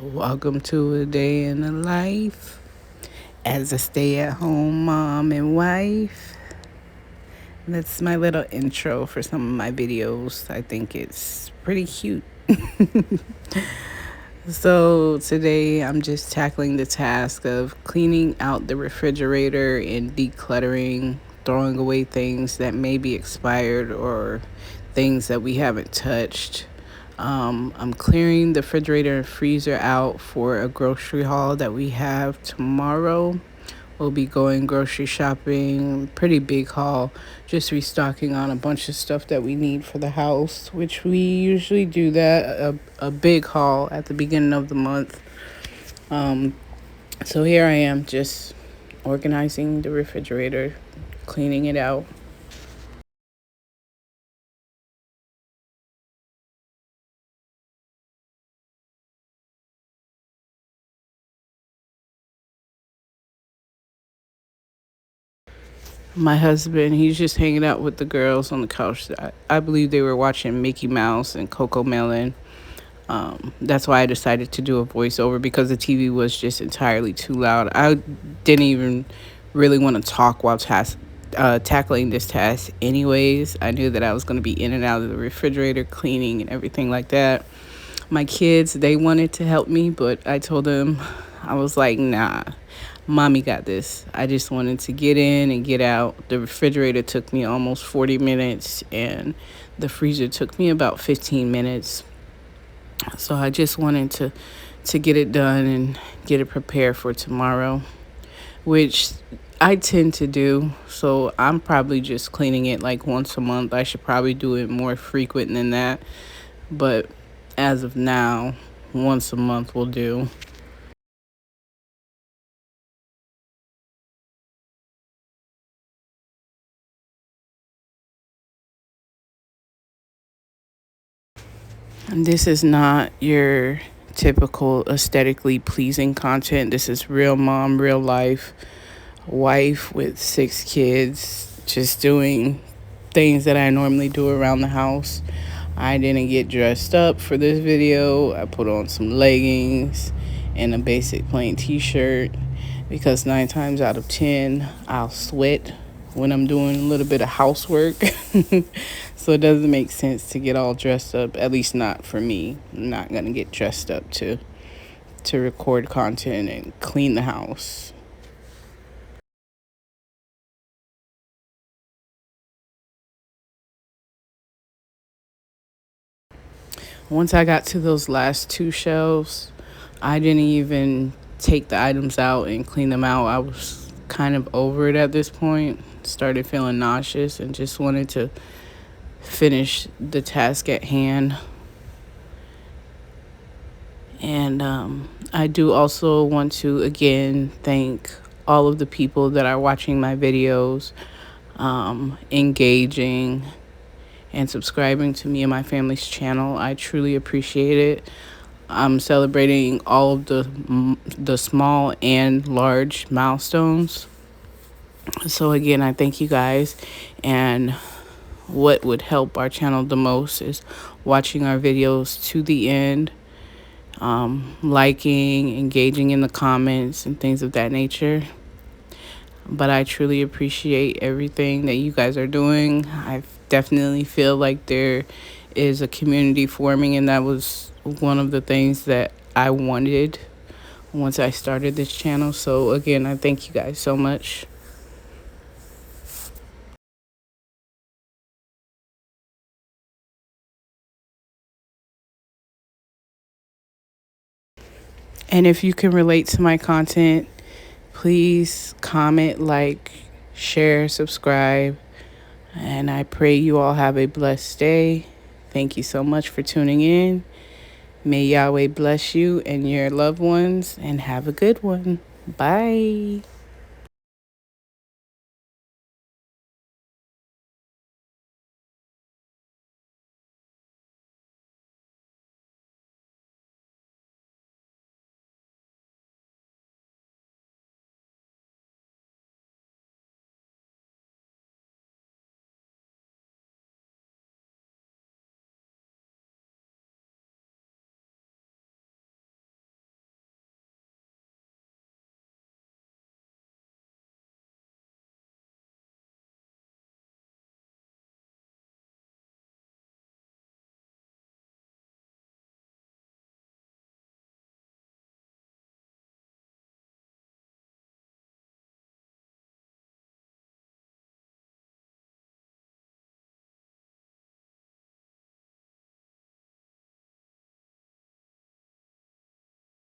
Welcome to a day in the life as a stay-at-home mom and wife. That's my little intro for some of my videos. I think it's pretty cute. So today I'm just tackling the task of cleaning out the refrigerator and decluttering, throwing away things that may be expired or things that we haven't touched. I'm clearing the refrigerator and freezer out for a grocery haul that we have tomorrow. We'll be going grocery shopping, pretty big haul, just restocking on a bunch of stuff that we need for the house, which we usually do that, a big haul at the beginning of the month. So here I am just organizing the refrigerator, cleaning it out. My husband, he's just hanging out with the girls on the couch. I believe they were watching Mickey Mouse and Coco Melon. That's why I decided to do a voiceover because the TV was just entirely too loud. I didn't even really want to talk while tackling this task anyways. I knew that I was going to be in and out of the refrigerator cleaning and everything like that. My kids, they wanted to help me, but I told them, I was like, nah, mommy got this. I just wanted to get in and get out. The refrigerator took me almost 40 minutes and the freezer took me about 15 minutes. So I just wanted to get it done and get it prepared for tomorrow, which I tend to do. So I'm probably just cleaning it like once a month. I should probably do it more frequent than that. But as of now, once a month will do. And this is not your typical aesthetically pleasing content. This is real mom, real life, wife with 6 kids, just doing things that I normally do around the house. I didn't get dressed up for this video. I put on some leggings and a basic plain t-shirt because 9 times out of 10 I'll sweat when I'm doing a little bit of housework. So it doesn't make sense to get all dressed up, at least not for me. I'm not going to get dressed up to record content and clean the house. Once I got to those last 2 shelves, I didn't even take the items out and clean them out. I was kind of over it at this point. Started feeling nauseous and just wanted to finish the task at hand. And I do also want to again thank all of the people that are watching my videos, engaging and subscribing to me and my family's channel. I truly appreciate it. I'm celebrating all of the small and large milestones. So again, I thank you guys. And what would help our channel the most is watching our videos to the end, liking, engaging in the comments and things of that nature. But I truly appreciate everything that you guys are doing. I definitely feel like there is a community forming, and that was one of the things that I wanted once I started this channel. So again, I thank you guys so much. And if you can relate to my content, please comment, like, share, subscribe. And I pray you all have a blessed day. Thank you so much for tuning in. May Yahweh bless you and your loved ones, and have a good one. Bye.